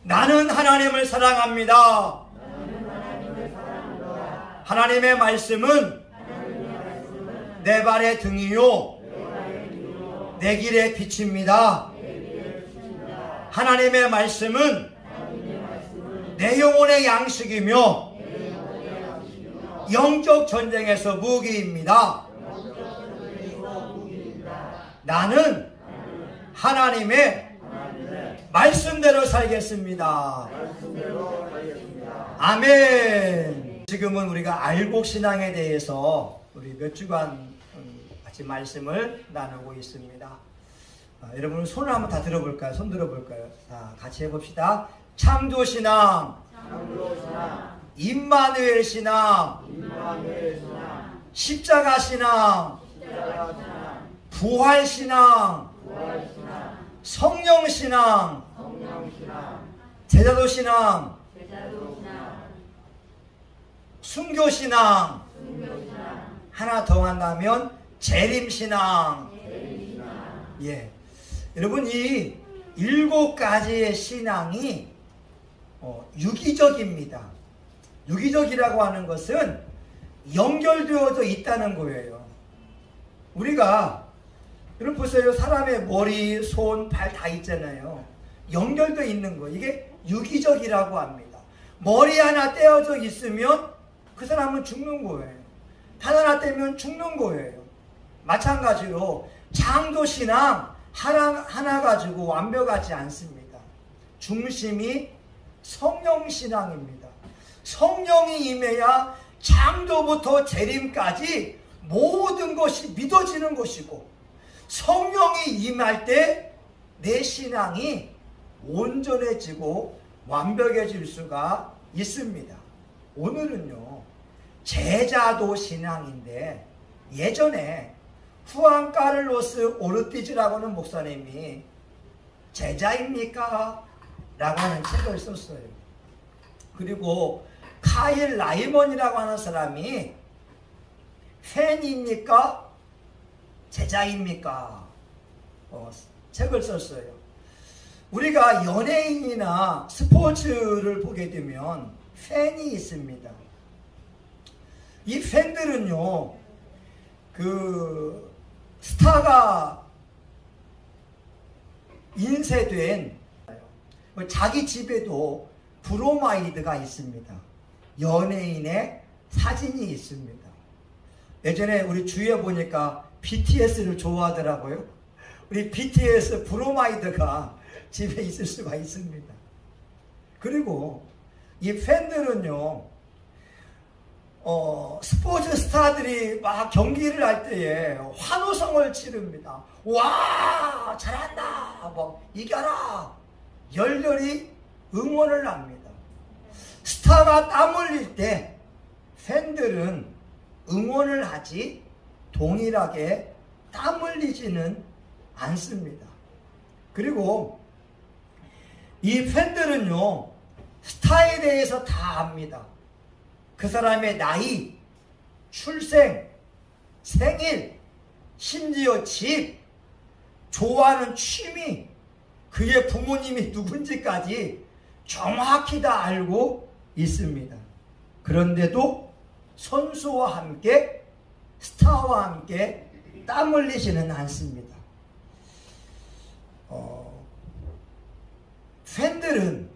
나는 하나님을 사랑합니다. 하나님의 말씀은 내 발의 등이요 내 길의 빛입니다. 하나님의 말씀은 내 영혼의 양식이며 영적 전쟁에서 무기입니다. 나는 하나님의 말씀대로 살겠습니다. 아멘. 지금은 우리가 알곡신앙에 대해서 우리 몇 주간 같이 말씀을 나누고 있습니다. 여러분 손을 한번 다 들어볼까요? 손 들어볼까요? 자, 같이 해봅시다. 창조신앙, 임마누엘 신앙, 십자가신앙, 부활신앙, 성령신앙, 제자도신앙, 순교신앙, 하나 더 한다면 재림신앙. 예, 여러분 이 7가지의 신앙이 유기적입니다. 유기적이라고 하는 것은 연결되어져 있다는 거예요. 우리가 여러분 보세요. 사람의 머리, 손, 발 다 있잖아요. 연결되어 있는 거. 이게 유기적이라고 합니다. 머리 하나 떼어져 있으면 그 사람은 죽는 거예요. 발 하나 떼면 죽는 거예요. 마찬가지로 창조신앙 하나 가지고 완벽하지 않습니다. 중심이 성령신앙입니다. 성령이 임해야 창조부터 재림까지 모든 것이 믿어지는 것이고, 성령이 임할 때 내 신앙이 온전해지고 완벽해질 수가 있습니다. 오늘은요 제자도 신앙인데, 예전에 후안 카를로스 오르티즈라고 하는 목사님이 제자입니까? 라고 하는 책을 썼어요. 그리고 카일 라이먼이라고 하는 사람이 팬입니까? 제자입니까? 책을 썼어요. 우리가 연예인이나 스포츠를 보게 되면 팬이 있습니다. 이 팬들은요, 그 스타가 인쇄된 자기 집에도 브로마이드가 있습니다. 연예인의 사진이 있습니다. 예전에 우리 주위에 보니까 BTS를 좋아하더라고요. 우리 BTS 브로마이드가 집에 있을 수가 있습니다. 그리고 이 팬들은요, 스포츠 스타들이 막 경기를 할 때에 환호성을 지릅니다. 와, 잘한다, 뭐 이겨라, 열렬히 응원을 합니다. 스타가 땀 흘릴 때 팬들은 응원을 하지 동일하게 땀 흘리지는 않습니다. 그리고 이 팬들은요, 스타에 대해서 다 압니다. 그 사람의 나이, 출생, 생일, 심지어 집, 좋아하는 취미, 그의 부모님이 누군지까지 정확히 다 알고 있습니다. 그런데도 선수와 함께, 스타와 함께 땀 흘리지는 않습니다. 팬들은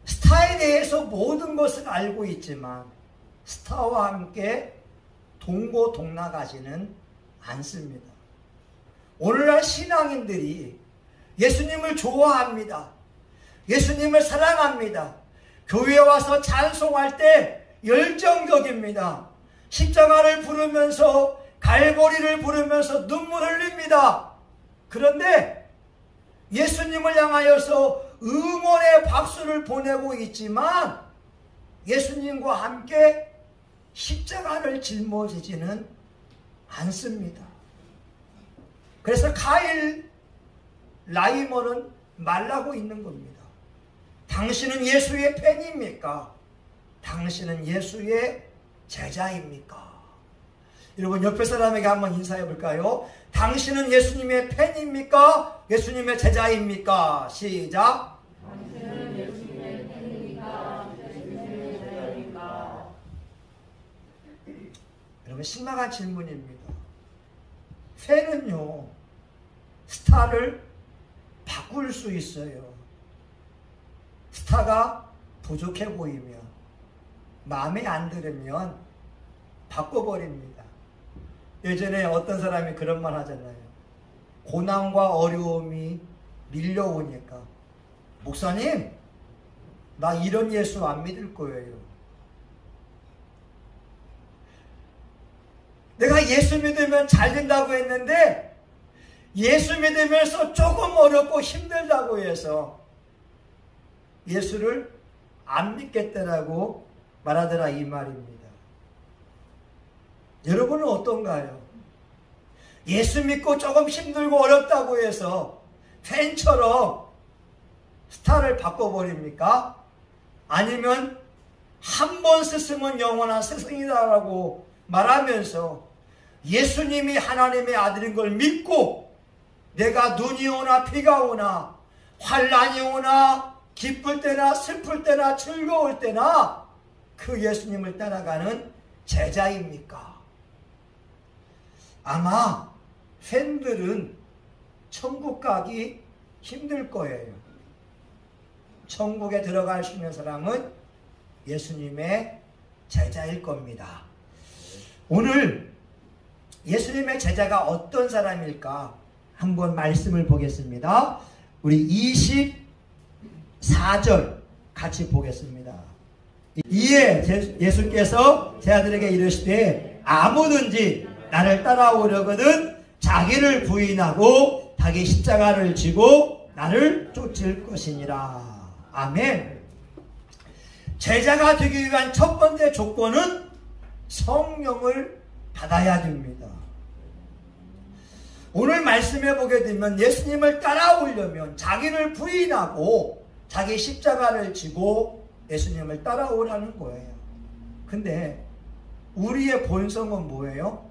스타에 대해서 모든 것을 알고 있지만 스타와 함께 동고동락하지는 않습니다. 오늘날 신앙인들이 예수님을 좋아합니다. 예수님을 사랑합니다. 교회에 와서 찬송할 때 열정적입니다. 십자가를 부르면서, 갈보리를 부르면서 눈물 흘립니다. 그런데 예수님을 향하여서 응원의 박수를 보내고 있지만 예수님과 함께 십자가를 짊어지지는 않습니다. 그래서 카일 라이먼은 말라고 있는 겁니다. 당신은 예수의 팬입니까? 당신은 예수의 제자입니까? 여러분 옆에 사람에게 한번 인사해 볼까요? 당신은 예수님의 팬입니까? 예수님의 제자입니까? 시작. 당신은 예수님의 여러분, 심각한 질문입니다. 팬은요, 스타를 바꿀 수 있어요. 스타가 부족해 보이면, 마음에 안 들으면 바꿔버립니다. 예전에 어떤 사람이 그런 말 하잖아요. 고난과 어려움이 밀려오니까, 목사님, 나 이런 예수 안 믿을 거예요. 내가 예수 믿으면 잘 된다고 했는데, 예수 믿으면서 조금 어렵고 힘들다고 해서 예수를 안 믿겠다라고 말하더라, 이 말입니다. 여러분은 어떤가요? 예수 믿고 조금 힘들고 어렵다고 해서 팬처럼 스타를 바꿔버립니까? 아니면 한 번 쓰으면 영원한 스승이다라고 말하면서 예수님이 하나님의 아들인 걸 믿고 내가 눈이 오나 비가 오나 환난이 오나 기쁠 때나 슬플 때나 즐거울 때나 그 예수님을 따라가는 제자입니까? 아마 팬들은 천국 가기 힘들 거예요. 천국에 들어갈 수 있는 사람은 예수님의 제자일 겁니다. 오늘 예수님의 제자가 어떤 사람일까? 한번 말씀을 보겠습니다. 우리 24절 같이 보겠습니다. 이에 예수께서 제자들에게 이르시되 아무든지 나를 따라오려거든 자기를 부인하고 자기 십자가를 지고 나를 쫓을 것이니라. 아멘. 제자가 되기 위한 첫 번째 조건은 성령을 받아야 됩니다. 오늘 말씀해 보게 되면 예수님을 따라오려면 자기를 부인하고 자기 십자가를 지고 예수님을 따라오라는 거예요. 근데 우리의 본성은 뭐예요?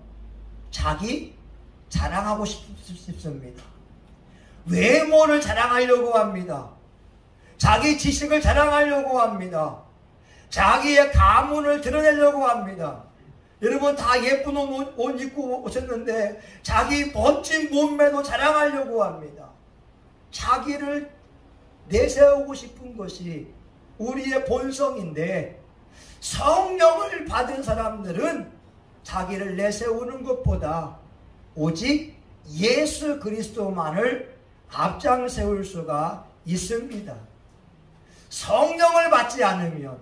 자기 자랑하고 싶습니다. 외모를 자랑하려고 합니다. 자기 지식을 자랑하려고 합니다. 자기의 가문을 드러내려고 합니다. 여러분 다 예쁜 옷 입고 오셨는데 자기 멋진 몸매도 자랑하려고 합니다. 자기를 내세우고 싶은 것이 우리의 본성인데, 성령을 받은 사람들은 자기를 내세우는 것보다 오직 예수 그리스도만을 앞장 세울 수가 있습니다. 성령을 받지 않으면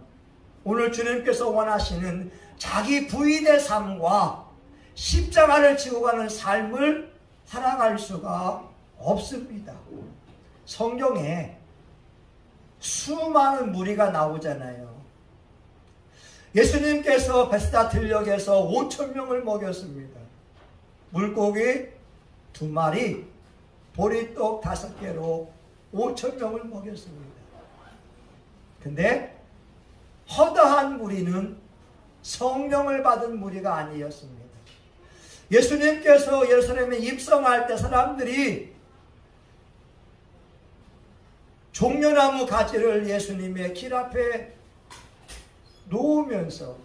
오늘 주님께서 원하시는 자기 부인의 삶과 십자가를 지고 가는 삶을 살아갈 수가 없습니다. 성경에 수많은 무리가 나오잖아요. 예수님께서 베스다 들녘에서 5,000명을 먹였습니다. 물고기 2마리, 보리떡 5개로 5,000명을 먹였습니다. 근데 허다한 무리는 성령을 받은 무리가 아니었습니다. 예수님께서 예루살렘에 입성할 때 사람들이 종려나무 가지를 예수님의 길 앞에 놓으면서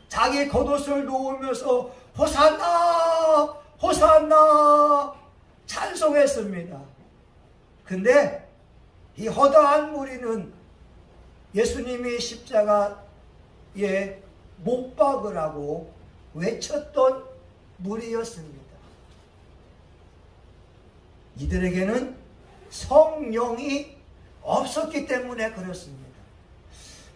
자기 겉옷을 놓으면서 호산나 호산나 찬송했습니다. 근데 이 허다한 무리는 예수님이 십자가에 못 박으라고 외쳤던 무리였습니다. 이들에게는 성령이 없었기 때문에 그렇습니다.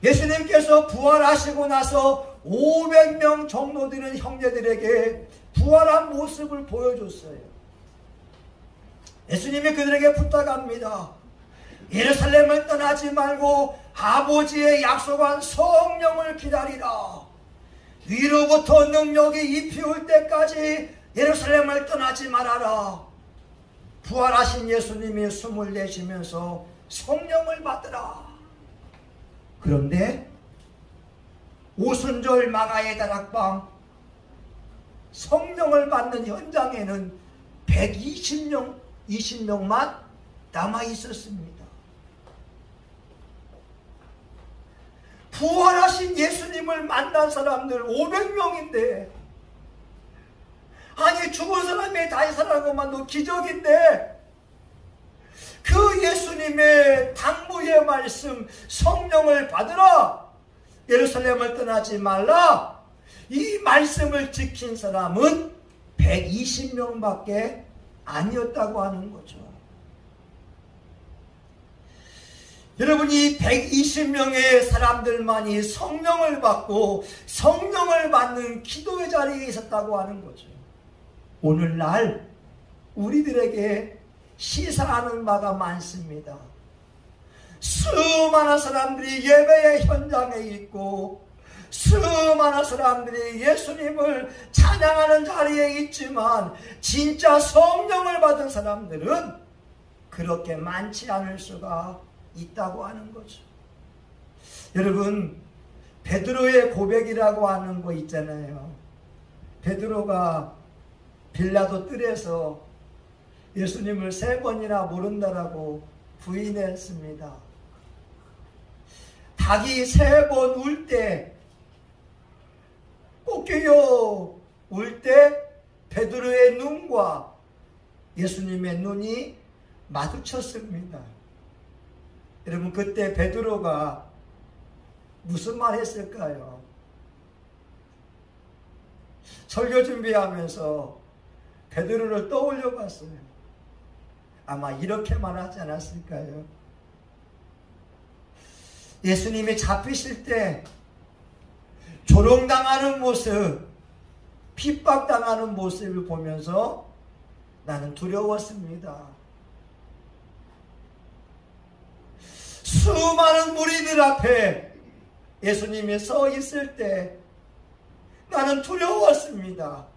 예수님께서 부활하시고 나서 500명 정도 되는 형제들에게 부활한 모습을 보여줬어요. 예수님이 그들에게 부탁합니다. 예루살렘을 떠나지 말고 아버지의 약속한 성령을 기다리라. 위로부터 능력이 입히올 때까지 예루살렘을 떠나지 말아라. 부활하신 예수님이 숨을 내쉬면서 성령을 받으라. 그런데 오순절 마가의 다락방 성령을 받는 현장에는 120명만 남아 있었습니다. 부활하신 예수님을 만난 사람들 500명인데 아니 죽은 사람이 다시 살아난 것만도 기적인데 그 예수님의 당부의 말씀 성령을 받으라, 예루살렘을 떠나지 말라, 이 말씀을 지킨 사람은 120명밖에 아니었다고 하는 거죠. 여러분, 이 120명의 사람들만이 성령을 받고 성령을 받는 기도의 자리에 있었다고 하는 거죠. 오늘날 우리들에게 시사하는 바가 많습니다. 수많은 사람들이 예배의 현장에 있고 수많은 사람들이 예수님을 찬양하는 자리에 있지만 진짜 성령을 받은 사람들은 그렇게 많지 않을 수가 있다고 하는 거죠. 여러분, 베드로의 고백이라고 하는 거 있잖아요. 베드로가 빌라도 뜰에서 예수님을 3번이나 모른다라고 부인했습니다. 닭이 3번 울 때, 꼬끼요 울 때 베드로의 눈과 예수님의 눈이 마주쳤습니다. 여러분, 그때 베드로가 무슨 말 했을까요? 설교 준비하면서 베드로를 떠올려 봤어요. 아마 이렇게 말하지 않았을까요? 예수님이 잡히실 때 조롱당하는 모습, 핍박당하는 모습을 보면서 나는 두려웠습니다. 수많은 무리들 앞에 예수님이 서 있을 때 나는 두려웠습니다.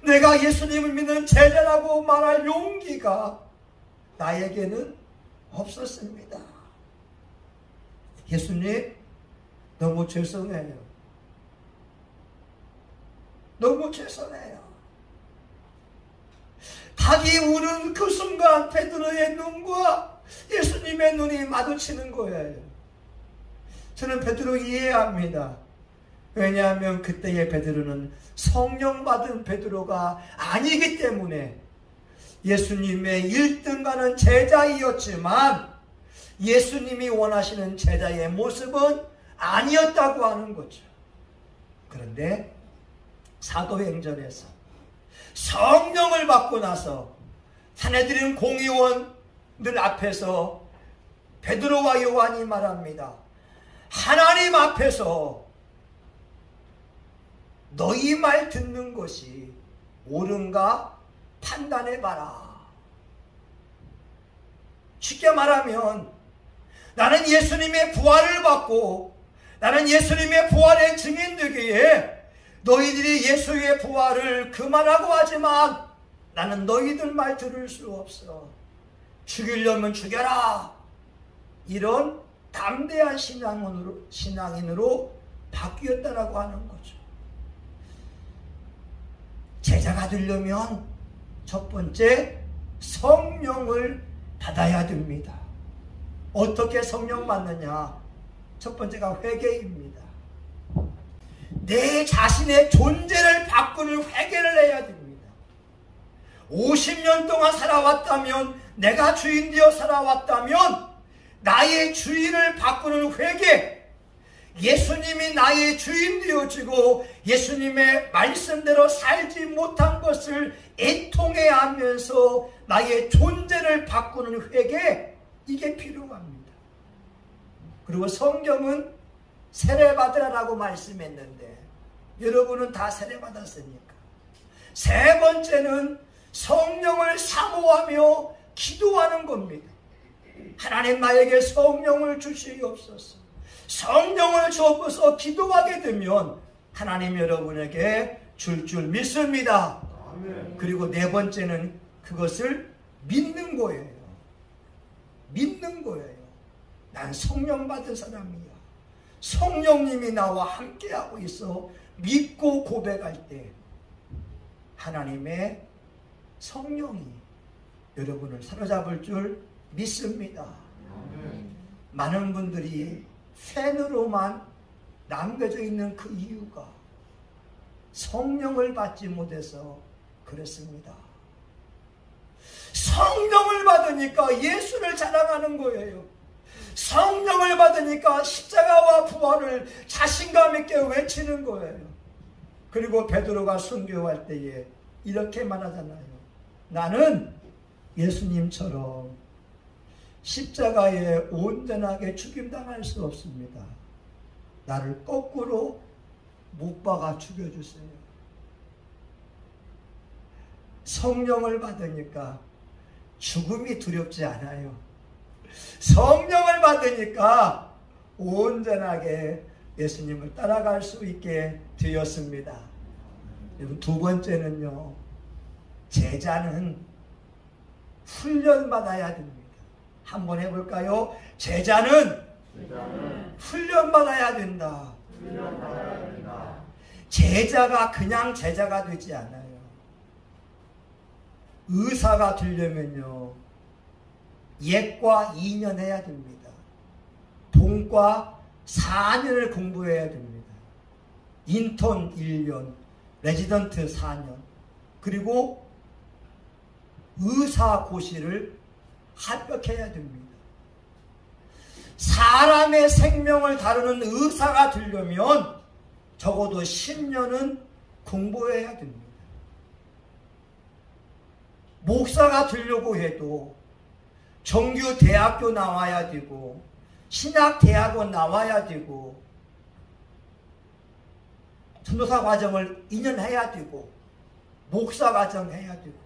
내가 예수님을 믿는 제자라고 말할 용기가 나에게는 없었습니다. 예수님, 너무 죄송해요. 너무 죄송해요. 닭이 우는 그 순간 베드로의 눈과 예수님의 눈이 마주치는 거예요. 저는 베드로 이해합니다. 왜냐하면 그때의 베드로는 성령 받은 베드로가 아니기 때문에 예수님의 1등가는 제자이었지만 예수님이 원하시는 제자의 모습은 아니었다고 하는 거죠. 그런데 사도행전에서 성령을 받고 나서 사내들인 공의원들 앞에서 베드로와 요한이 말합니다. 하나님 앞에서 너희 말 듣는 것이 옳은가 판단해봐라. 쉽게 말하면 나는 예수님의 부활을 받고 나는 예수님의 부활의 증인되기에 너희들이 예수의 부활을 그만하고 하지만 나는 너희들 말 들을 수 없어. 죽이려면 죽여라. 이런 담대한 신앙인으로 바뀌었다라고 하는 거죠. 제자가 되려면 첫 번째 성령을 받아야 됩니다. 어떻게 성령 받느냐? 첫 번째가 회개입니다. 내 자신의 존재를 바꾸는 회개를 해야 됩니다. 50년 동안 살아왔다면, 내가 주인 되어 살아왔다면 나의 주인을 바꾸는 회개, 예수님이 나의 주인 되어지고 예수님의 말씀대로 살지 못한 것을 애통해야 하면서 나의 존재를 바꾸는 회개, 이게 필요합니다. 그리고 성경은 세례받으라라고 말씀했는데 여러분은 다 세례받았으니까. 세 번째는 성령을 사모하며 기도하는 겁니다. 하나님, 나에게 성령을 주시옵소서. 성령을 주옵소서 기도하게 되면 하나님 여러분에게 줄 믿습니다. 아멘. 그리고 네 번째는 그것을 믿는 거예요. 믿는 거예요. 난 성령 받은 사람이야. 성령님이 나와 함께하고 있어. 믿고 고백할 때 하나님의 성령이 여러분을 사로잡을 줄 믿습니다. 아멘. 많은 분들이 팬으로만 남겨져 있는 그 이유가 성령을 받지 못해서 그랬습니다. 성령을 받으니까 예수를 자랑하는 거예요. 성령을 받으니까 십자가와 부활을 자신감 있게 외치는 거예요. 그리고 베드로가 순교할 때에 이렇게 말하잖아요. 나는 예수님처럼 십자가에 온전하게 죽임당할 수 없습니다. 나를 거꾸로 못 박아 죽여주세요. 성령을 받으니까 죽음이 두렵지 않아요. 성령을 받으니까 온전하게 예수님을 따라갈 수 있게 되었습니다. 여러분, 두 번째는요, 제자는 훈련받아야 됩니다. 한번 해볼까요? 제자는 훈련받아야 된다. 제자가 그냥 제자가 되지 않아요. 의사가 되려면요, 예과 2년 해야 됩니다. 본과 4년을 공부해야 됩니다. 인턴 1년, 레지던트 4년, 그리고 의사고시를 합격해야 됩니다. 사람의 생명을 다루는 의사가 되려면 적어도 10년은 공부해야 됩니다. 목사가 되려고 해도 정규 대학교 나와야 되고 신학대학원 나와야 되고 전도사 과정을 2년 해야 되고 목사 과정 해야 되고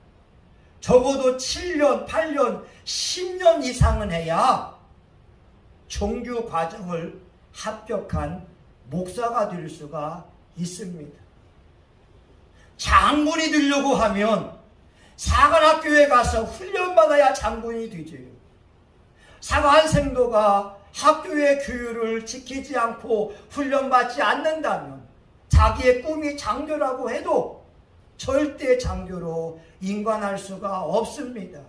적어도 7년, 8년, 10년 이상은 해야 정규 과정을 합격한 목사가 될 수가 있습니다. 장군이 되려고 하면 사관학교에 가서 훈련받아야 장군이 되죠. 사관생도가 학교의 규율을 지키지 않고 훈련받지 않는다면 자기의 꿈이 장교라고 해도 절대 장교로 인관할 수가 없습니다.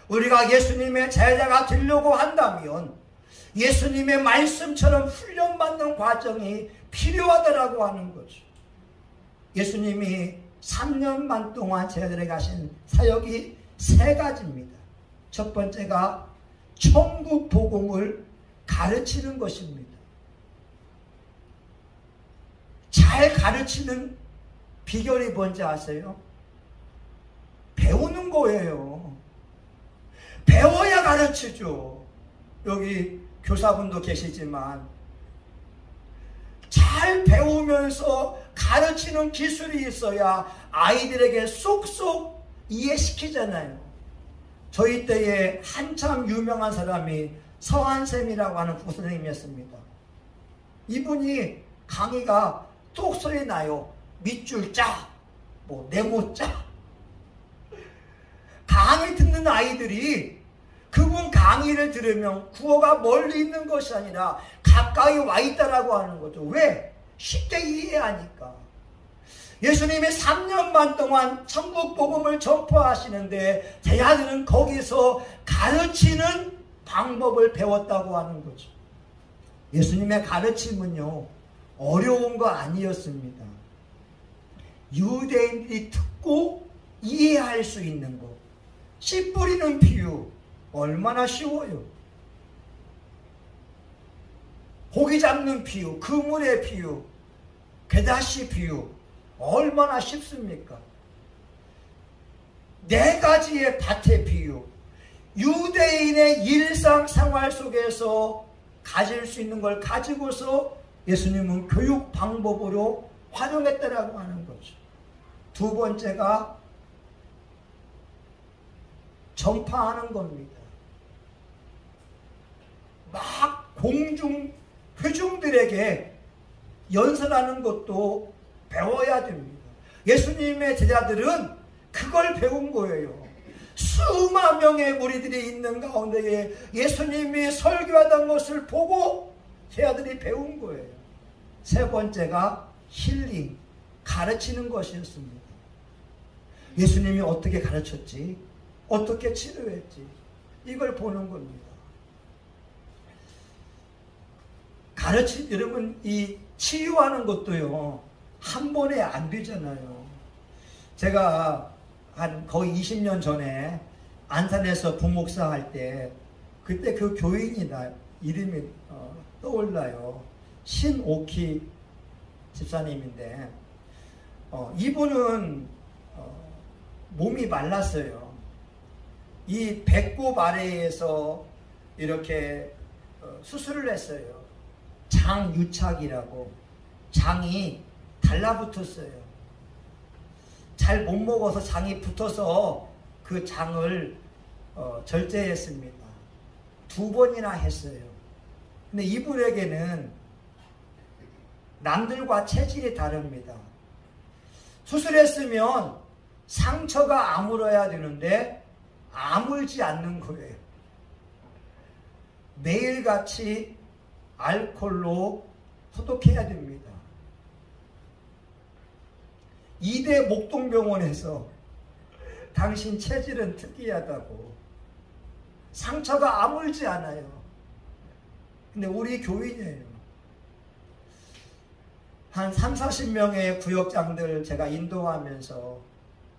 우리가 예수님의 제자가 되려고 한다면 예수님의 말씀처럼 훈련받는 과정이 필요하다라고 하는 거죠. 예수님이 3년 반 동안 제자들에게 하신 사역이 3가지입니다. 첫 번째가 천국 복음을 가르치는 것입니다. 잘 가르치는 비결이 뭔지 아세요? 배우는 거예요. 배워야 가르치죠. 여기 교사분도 계시지만 잘 배우면서 가르치는 기술이 있어야 아이들에게 쏙쏙 이해시키잖아요. 저희 때에 한참 유명한 사람이 서한쌤이라고 하는 부선생님이었습니다. 이분이 강의가 똑소리 나요. 밑줄 짜, 네모 짜. 강의 듣는 아이들이 그분 강의를 들으면 구호가 멀리 있는 것이 아니라 가까이 와 있다라고 하는 거죠. 왜? 쉽게 이해하니까. 예수님이 3년 반 동안 천국 복음을 전파하시는데 제자들은 거기서 가르치는 방법을 배웠다고 하는 거죠. 예수님의 가르침은요, 어려운 거 아니었습니다. 유대인들이 듣고 이해할 수 있는 것. 씨 뿌리는 비유 얼마나 쉬워요. 고기 잡는 비유, 그물의 비유, 게다시 비유 얼마나 쉽습니까? 4가지의 밭의 비유, 유대인의 일상생활 속에서 가질 수 있는 걸 가지고서 예수님은 교육 방법으로 활용했다라고 하는 거죠. 두 번째가 전파하는 겁니다. 막 회중들에게 연설하는 것도 배워야 됩니다. 예수님의 제자들은 그걸 배운 거예요. 수만 명의 무리들이 있는 가운데에 예수님이 설교하던 것을 보고 제자들이 배운 거예요. 세 번째가 힐링, 가르치는 것이었습니다. 예수님이 어떻게 가르쳤지? 어떻게 치료했지? 이걸 보는 겁니다. 여러분, 이 치유하는 것도요, 한 번에 안 되잖아요. 제가 한 거의 20년 전에 안산에서 부목사 할 때 그때 그 교인이 이름이 떠올라요. 신오키 집사님인데 이분은 몸이 말랐어요. 이 배꼽 아래에서 이렇게 수술을 했어요. 장유착이라고. 장이 달라붙었어요. 잘 못 먹어서 장이 붙어서 그 장을 절제했습니다. 2번이나 했어요. 근데 이분에게는 남들과 체질이 다릅니다. 수술했으면 상처가 아물어야 되는데 아물지 않는 거예요. 매일같이 알코올로 소독해야 됩니다. 2대 목동병원에서 당신 체질은 특이하다고 상처가 아물지 않아요. 근데 우리 교인이에요. 한 30-40명의 구역장들 제가 인도하면서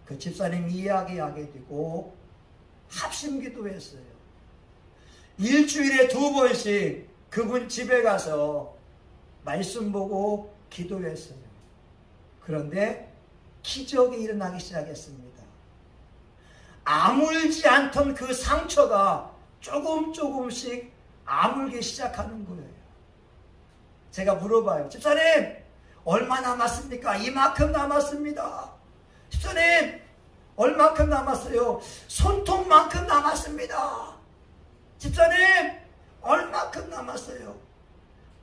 그 집사님 이야기하게 되고 합심기도 했어요. 일주일에 2번씩 그분 집에 가서 말씀 보고 기도했어요. 그런데 기적이 일어나기 시작했습니다. 아물지 않던 그 상처가 조금씩 아물기 시작하는 거예요. 제가 물어봐요. 집사님 얼마 남았습니까? 이만큼 남았습니다. 집사님 얼마큼 남았어요? 손톱만큼 남았습니다. 집사님 얼마큼 남았어요?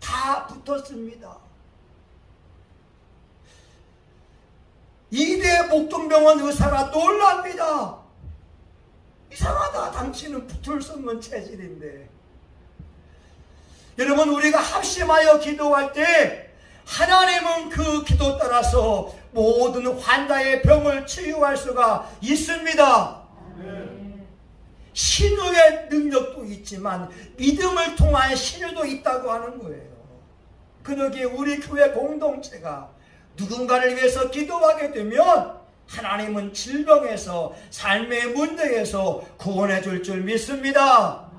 다 붙었습니다. 2대 목동병원 의사가 놀랍니다. 이상하다. 당신은 붙을 수 없는 체질인데. 여러분, 우리가 합심하여 기도할 때 하나님은 그 기도 따라서 모든 환자의 병을 치유할 수가 있습니다. 신유의 능력도 있지만 믿음을 통한 신유도 있다고 하는 거예요. 그러기에 우리 교회 공동체가 누군가를 위해서 기도하게 되면 하나님은 질병에서 삶의 문제에서 구원해 줄 줄 믿습니다.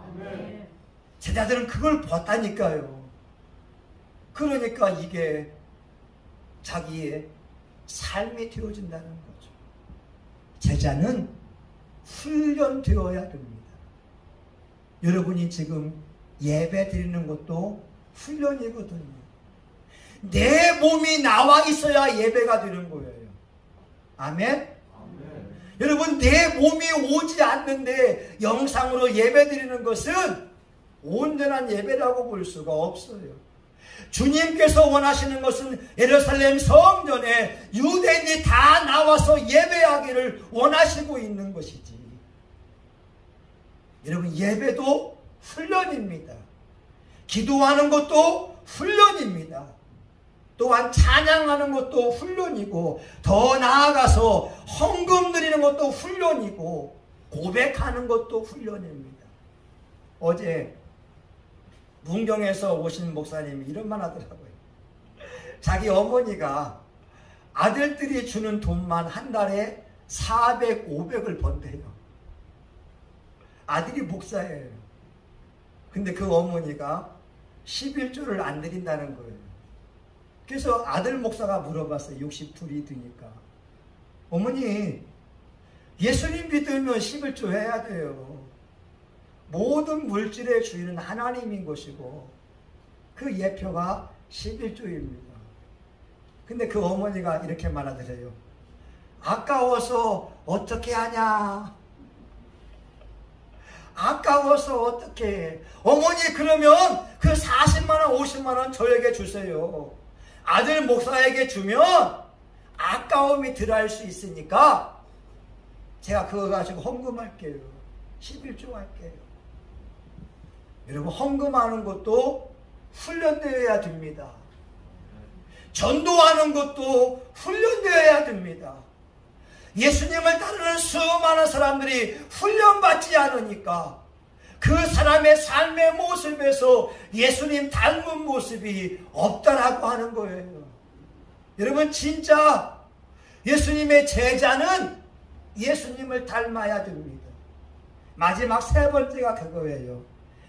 제자들은 그걸 봤다니까요. 그러니까 이게 자기의 삶이 되어진다는 거죠. 제자는 훈련되어야 됩니다. 여러분이 지금 예배 드리는 것도 훈련이거든요. 내 몸이 나와 있어야 예배가 되는 거예요. 아멘? 여러분, 내 몸이 오지 않는데 영상으로 예배 드리는 것은 온전한 예배라고 볼 수가 없어요. 주님께서 원하시는 것은 예루살렘 성전에 유대인이 다 나와서 예배하기를 원하시고 있는 것이지. 여러분, 예배도 훈련입니다. 기도하는 것도 훈련입니다. 또한 찬양하는 것도 훈련이고, 더 나아가서 헌금 드리는 것도 훈련이고, 고백하는 것도 훈련입니다. 어제 문경에서 오신 목사님이 이런 말 하더라고요. 자기 어머니가 아들들이 주는 돈만 한 달에 400, 500을 번대요. 아들이 목사예요. 근데 그 어머니가 11조를 안 드린다는 거예요. 그래서 아들 목사가 물어봤어요. 60불이 드니까. 어머니, 예수님 믿으면 11조 해야 돼요. 모든 물질의 주인은 하나님인 것이고 그 예표가 11조입니다. 근데 그 어머니가 이렇게 말하더래요. 아까워서 어떻게 하냐? 아까워서 어떻게 해? 어머니, 그러면 그 40만원 50만원 저에게 주세요. 아들 목사에게 주면 아까움이 덜할 수 있으니까 제가 그거 가지고 헌금할게요. 11조 할게요. 여러분, 헌금하는 것도 훈련되어야 됩니다. 전도하는 것도 훈련되어야 됩니다. 예수님을 따르는 수많은 사람들이 훈련받지 않으니까 그 사람의 삶의 모습에서 예수님 닮은 모습이 없다라고 하는 거예요. 여러분 진짜 예수님의 제자는 예수님을 닮아야 됩니다. 마지막 세 번째가 그거예요.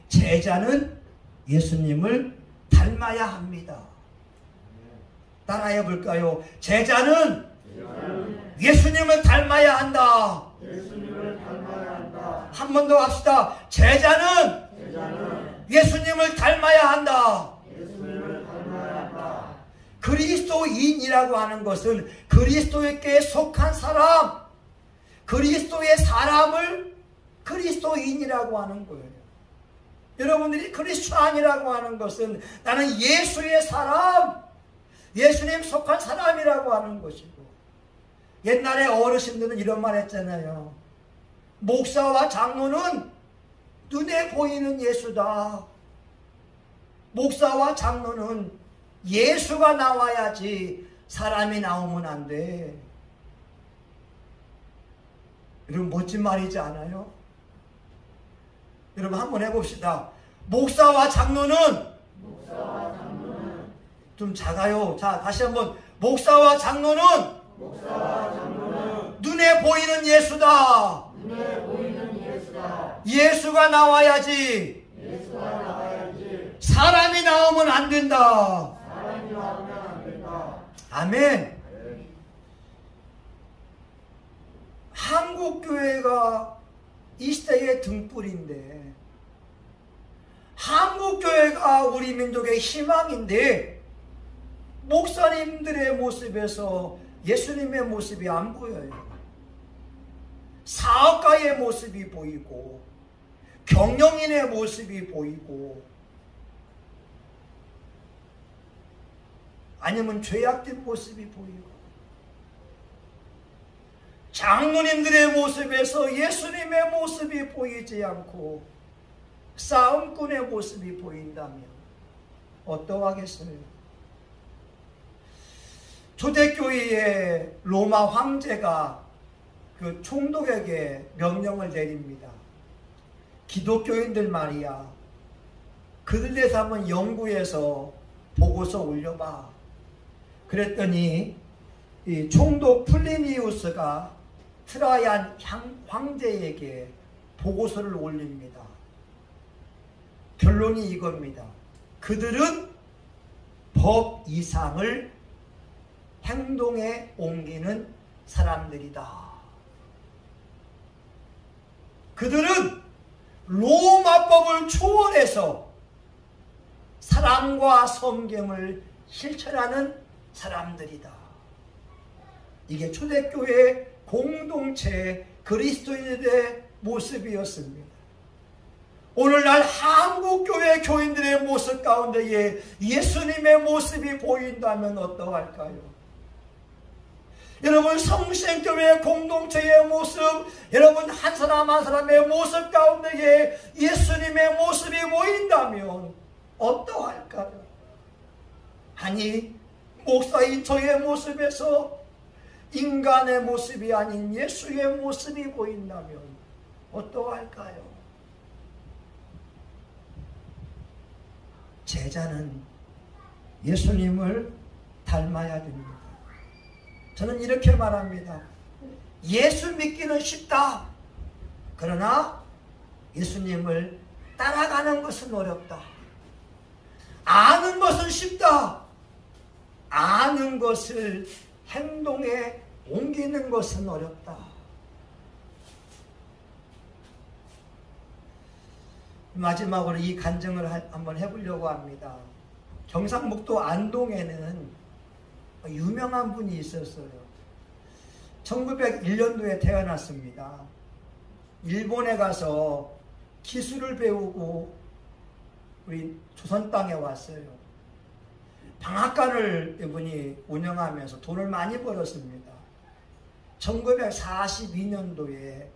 제자는 예수님을 닮아야 합니다. 따라해 볼까요? 제자는 예수님을 닮아야 한다. 한 번 더 합시다. 제자는 예수님을 닮아야 한다. 그리스도인이라고 하는 것은 그리스도에게 속한 사람, 그리스도의 사람을 그리스도인이라고 하는 거예요. 여러분들이 크리스찬이라고 하는 것은 나는 예수의 사람, 예수님 속한 사람이라고 하는 것이고, 옛날에 어르신들은 이런 말 했잖아요. 목사와 장로는 눈에 보이는 예수다. 목사와 장로는 예수가 나와야지 사람이 나오면 안 돼. 여러분 멋진 말이지 않아요? 여러분 한번 해봅시다. 목사와 장로는 좀 작아요. 자, 다시 한번. 목사와 장로는 눈에 보이는 예수다. 예수가 나와야지. 사람이 나오면 안 된다. 아멘. 한국교회가 이 시대의 등불인데, 한국교회가 우리 민족의 희망인데, 목사님들의 모습에서 예수님의 모습이 안 보여요. 사업가의 모습이 보이고, 경영인의 모습이 보이고, 아니면 죄악된 모습이 보이고, 장로님들의 모습에서 예수님의 모습이 보이지 않고 싸움꾼의 모습이 보인다면 어떠하겠어요? 초대교회의 로마 황제가 그 총독에게 명령을 내립니다. 기독교인들 말이야, 그들 대해서 한번 연구해서 보고서 올려봐. 그랬더니 이 총독 플리니우스가 트라얀 황제에게 보고서를 올립니다. 결론이 이겁니다. 그들은 법 이상을 행동에 옮기는 사람들이다. 그들은 로마법을 초월해서 사랑과 성경을 실천하는 사람들이다. 이게 초대교회 공동체 그리스도인들의 모습이었습니다. 오늘날 한국교회 교인들의 모습 가운데에 예수님의 모습이 보인다면 어떠할까요? 여러분 성신교회 공동체의 모습, 여러분 한 사람 한 사람의 모습 가운데에 예수님의 모습이 보인다면 어떠할까요? 아니 목사인 저의 모습에서 인간의 모습이 아닌 예수의 모습이 보인다면 어떠할까요? 제자는 예수님을 닮아야 됩니다. 저는 이렇게 말합니다. 예수 믿기는 쉽다. 그러나 예수님을 따라가는 것은 어렵다. 아는 것은 쉽다. 아는 것을 행동에 옮기는 것은 어렵다. 마지막으로 이 간증을 한번 해보려고 합니다. 경상북도 안동에는 유명한 분이 있었어요. 1901년도에 태어났습니다. 일본에 가서 기술을 배우고 우리 조선 땅에 왔어요. 방앗간을 이분이 운영하면서 돈을 많이 벌었습니다. 1942년도에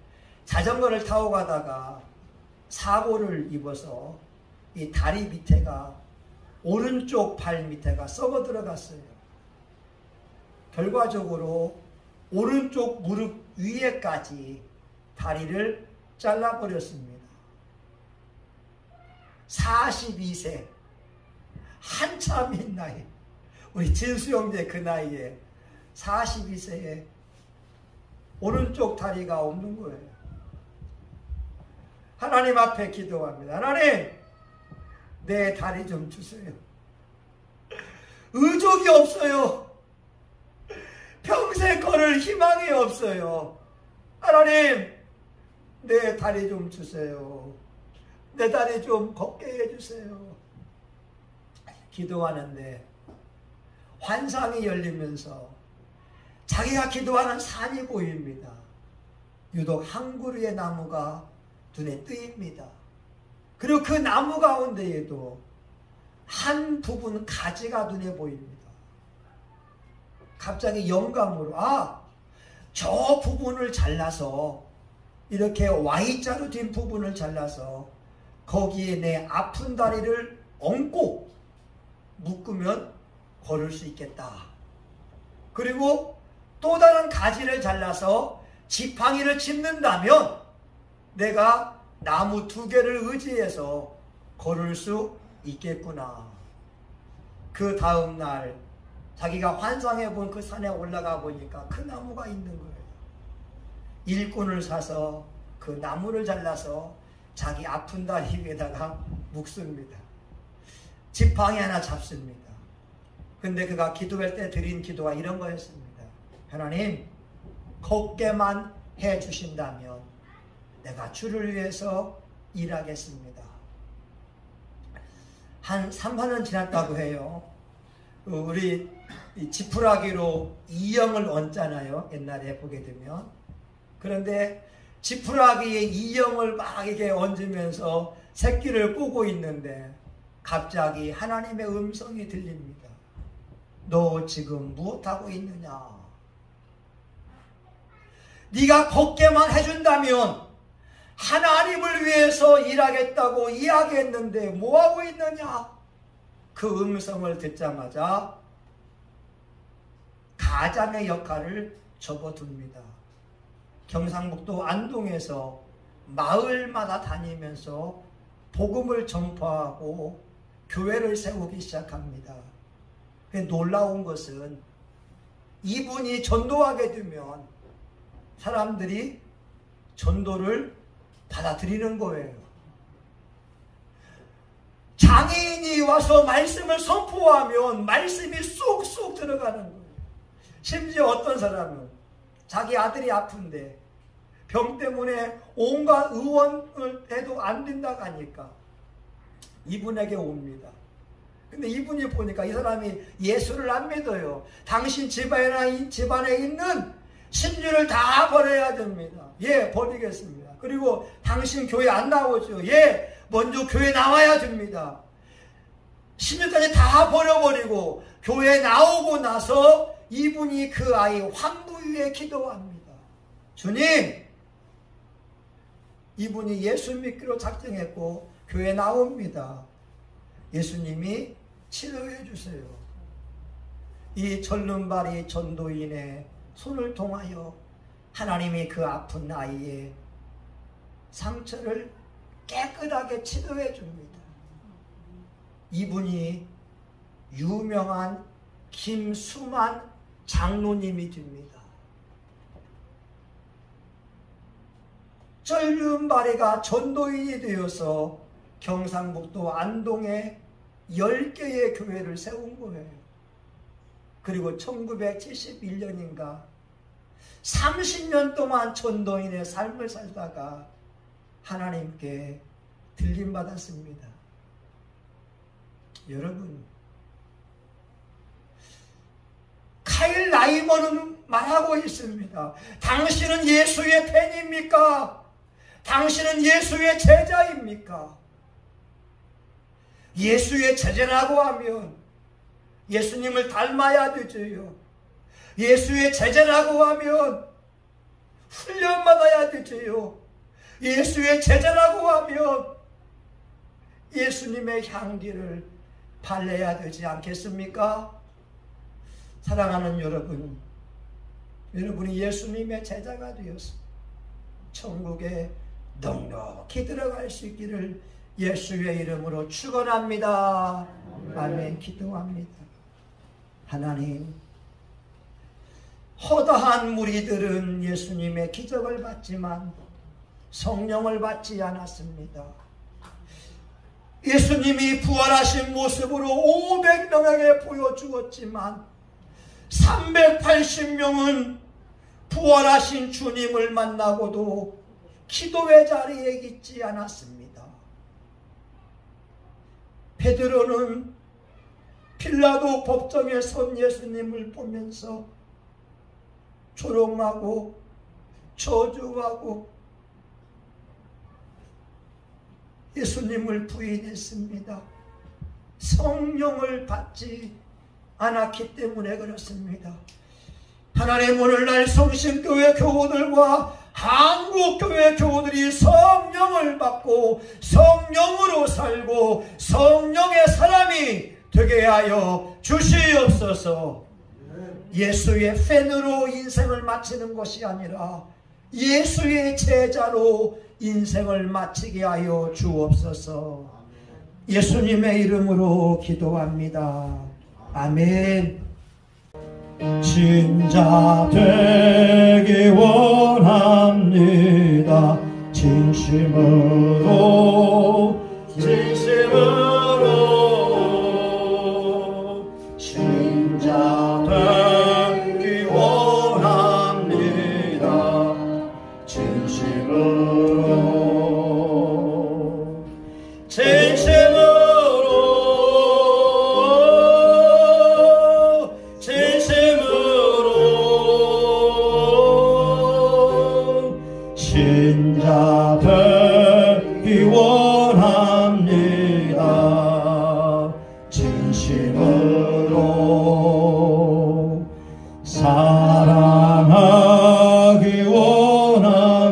자전거를 타고 가다가 사고를 입어서 이 다리 밑에가, 오른쪽 발 밑에가 썩어 들어갔어요. 결과적으로 오른쪽 무릎 위에까지 다리를 잘라버렸습니다. 42세, 한참인 나이. 우리 진수 형제 그 나이에 42세에 오른쪽 다리가 없는 거예요. 하나님 앞에 기도합니다. 하나님, 내 다리 좀 주세요. 의족이 없어요. 평생 걸을 희망이 없어요. 하나님, 내 다리 좀 주세요. 내 다리 좀 걷게 해주세요. 기도하는데 환상이 열리면서 자기가 기도하는 산이 보입니다. 유독 한 그루의 나무가 눈에 띄입니다. 그리고 그 나무 가운데에도 한 부분 가지가 눈에 보입니다. 갑자기 영감으로 저 부분을 잘라서 이렇게 Y자로 된 부분을 잘라서 거기에 내 아픈 다리를 얹고 묶으면 걸을 수 있겠다. 그리고 또 다른 가지를 잘라서 지팡이를 짚는다면 내가 나무 2개를 의지해서 걸을 수 있겠구나. 그 다음 날 자기가 환상해 본 그 산에 올라가 보니까 그 나무가 있는 거예요. 일꾼을 사서 그 나무를 잘라서 자기 아픈 다리 위에다가 묶습니다. 지팡이 하나 잡습니다. 근데 그가 기도할 때 드린 기도가 이런 거였습니다. 하나님, 걷게만 해주신다면 내가 주를 위해서 일하겠습니다. 한 3, 4년 지났다고 해요. 우리 지푸라기로 이형을 얹잖아요. 옛날에 보게 되면. 그런데 지푸라기에 이형을 막 이렇게 얹으면서 새끼를 꼬고 있는데 갑자기 하나님의 음성이 들립니다. 너 지금 무엇하고 있느냐? 네가 걷게만 해준다면 하나님을 위해서 일하겠다고 이야기했는데 뭐하고 있느냐? 그 음성을 듣자마자 가장의 역할을 접어둡니다. 경상북도 안동에서 마을마다 다니면서 복음을 전파하고 교회를 세우기 시작합니다. 놀라운 것은 이분이 전도하게 되면 사람들이 전도를 받아들이는 거예요. 장애인이 와서 말씀을 선포하면 말씀이 쏙쏙 들어가는 거예요. 심지어 어떤 사람은 자기 아들이 아픈데 병 때문에 온갖 의원을 해도 안 된다고 하니까 이분에게 옵니다. 근데 이분이 보니까 이 사람이 예수를 안 믿어요. 당신 집안에 있는 신주를 다 버려야 됩니다. 예, 버리겠습니다. 그리고 당신 교회 안 나오죠. 예, 먼저 교회 나와야 됩니다. 신주까지 다 버려버리고 교회 나오고 나서 이분이 그 아이 환부 위에 기도합니다. 주님, 이분이 예수 믿기로 작정했고 교회 나옵니다. 예수님이 치료해 주세요. 이 절름발이 전도인의 손을 통하여 하나님이 그 아픈 아이의 상처를 깨끗하게 치료해 줍니다. 이분이 유명한 김수만 장로님이 됩니다. 절름발이가 전도인이 되어서 경상북도 안동에 10개의 교회를 세운 거예요. 그리고 1971년인가 30년 동안 전도인의 삶을 살다가 하나님께 들림받았습니다. 여러분, 카일 라이먼은 말하고 있습니다. 당신은 예수의 팬입니까? 당신은 예수의 제자입니까? 예수의 제자라고 하면 예수님을 닮아야 되죠. 예수의 제자라고 하면 훈련받아야 되죠. 예수의 제자라고 하면 예수님의 향기를 발라야 되지 않겠습니까? 사랑하는 여러분, 여러분이 예수님의 제자가 되어서 천국에 넉넉히 들어갈 수 있기를 예수의 이름으로 축원합니다. 아멘. 기도합니다. 하나님, 허다한 무리들은 예수님의 기적을 받지만 성령을 받지 않았습니다. 예수님이 부활하신 모습으로 500명에게 보여주었지만 380명은 부활하신 주님을 만나고도 기도의 자리에 있지 않았습니다. 베드로는 빌라도 법정에 선 예수님을 보면서 조롱하고 저주하고 예수님을 부인했습니다. 성령을 받지 않았기 때문에 그렇습니다. 하나님, 오늘날 성신교회 교우들과 한국교회 교우들이 성령을 받고 성령으로 살고 성령의 사람이 되게 하여 주시옵소서. 예수의 팬으로 인생을 마치는 것이 아니라 예수의 제자로 인생을 마치게 하여 주옵소서. 예수님의 이름으로 기도합니다. 아멘. 진짜 되기 원합니다. 진심으로 진짜 되기 원합니다. 진심으로 진짜 되기 원합니다. 진심으로 사랑하기 원합니다.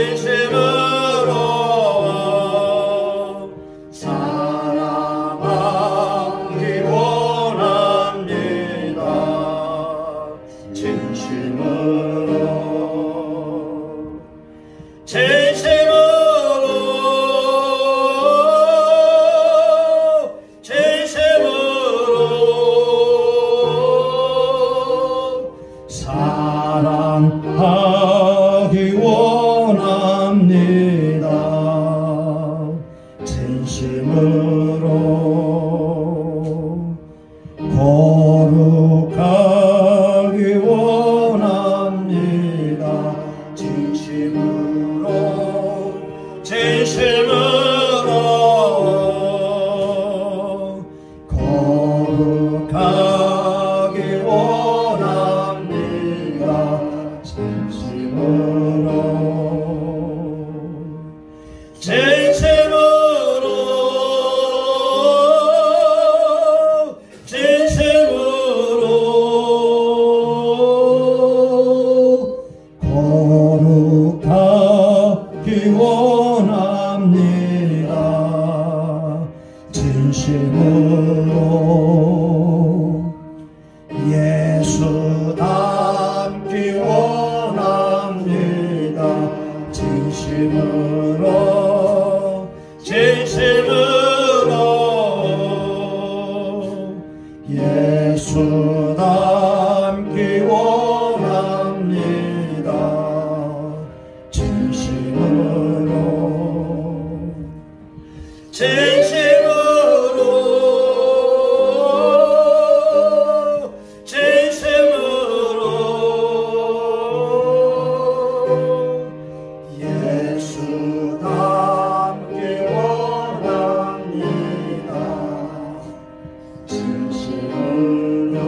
진심으로 사랑하기 원합니다. 진심으로 사랑하기 원합니다. 진심으로 거룩하기 원합니다. 진심으로 거룩하기 원합니다. 거룩하기 원합니다. 진심으로 예수 닮기 원합니다. 진심으로 예수 닮기 원합니다. 진심으로 예수 닮기 원합니다. 진심으로.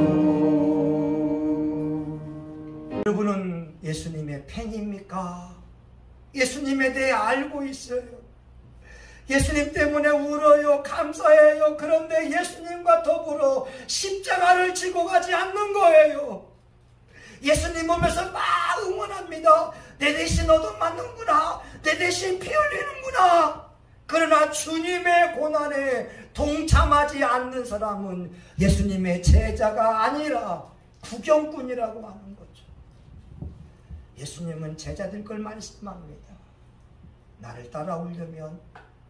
여러분은 예수님의 팬입니까? 예수님에 대해 알고 있어요. 예수님 때문에 울어요. 감사해요. 그런데 예수님과 더불어 십자가를 지고 가지 않는 거예요. 예수님 보면서 막 응원합니다. 내 대신 너도 맞는구나. 내 대신 피 흘리는구나. 그러나 주님의 고난에 동참하지 않는 사람은 예수님의 제자가 아니라 구경꾼이라고 하는 거죠. 예수님은 제자들 걸 말씀합니다. 나를 따라오려면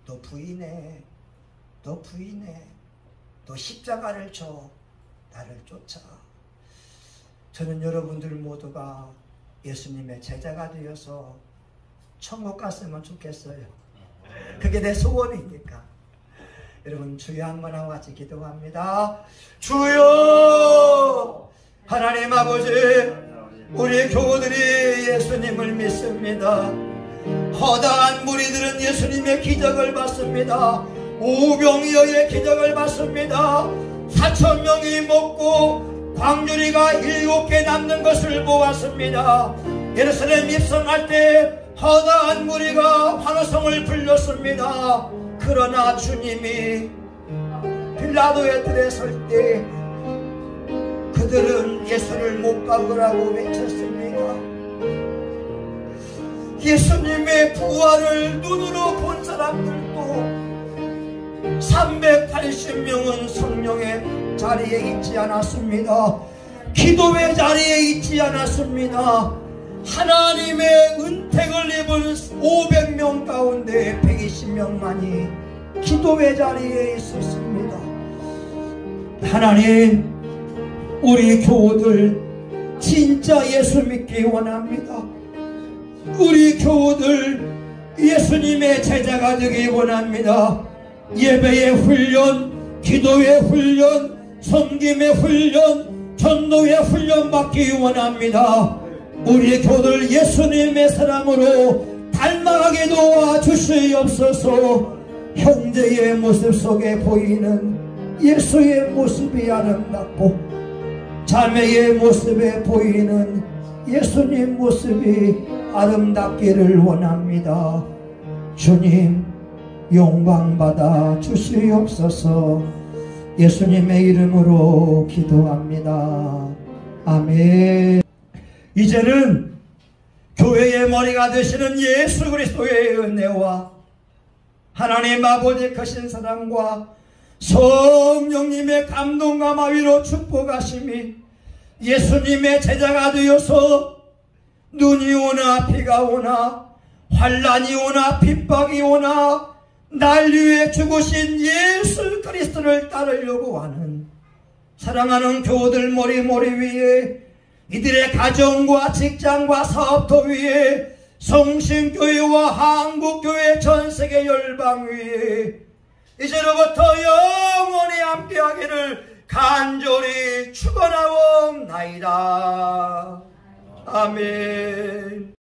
너 부인해. 너 부인해. 너 십자가를 져. 나를 쫓아. 저는 여러분들 모두가 예수님의 제자가 되어서 천국 갔으면 좋겠어요. 그게 내 소원이니까. 여러분 주여 한번 하고 같이 기도합니다. 주여! 하나님 아버지, 우리 교우들이 예수님을 믿습니다. 허다한 무리들은 예수님의 기적을 봤습니다. 오병이어의 기적을 봤습니다. 4,000명이 먹고 광주리가 7개 남는 것을 보았습니다. 예루살렘 입성할 때 허다한 무리가 환호성을 불렀습니다. 그러나 주님이 빌라도의 뜰에 설 때 그들은 예수를 못 박으라고 외쳤습니다. 예수님의 부활을 눈으로 본 사람들도 380명은 성령의 자리에 있지 않았습니다. 기도의 자리에 있지 않았습니다. 하나님의 은택을 입은 500명 가운데 120명만이 기도의 자리에 있었습니다. 하나님, 우리 교우들 진짜 예수 믿기 원합니다. 우리 교우들 예수님의 제자가 되기 원합니다. 예배의 훈련, 기도의 훈련, 섬김의 훈련, 전도의 훈련 받기 원합니다. 우리 교우들 예수님의 사람으로 닮아가게 도와주시옵소서. 형제의 모습 속에 보이는 예수의 모습이 아름답고 자매의 모습에 보이는 예수님 모습이 아름답기를 원합니다. 주님, 영광받아 주시옵소서. 예수님의 이름으로 기도합니다. 아멘. 이제는 교회의 머리가 되시는 예수 그리스도의 은혜와 하나님 아버지의 크신 사랑과 성령님의 감동과 마위로 축복하심이 예수님의 제자가 되어서 눈이 오나 비가 오나 환난이 오나 핍박이 오나 날 위해 죽으신 예수 그리스도를 따르려고 하는 사랑하는 교우들 머리 위에 이들의 가정과 직장과 사업터 위에 성신교회와 한국교회 전세계 열방 위에 이제로부터 영원히 함께하기를 간절히 축원하옵나이다. 아멘.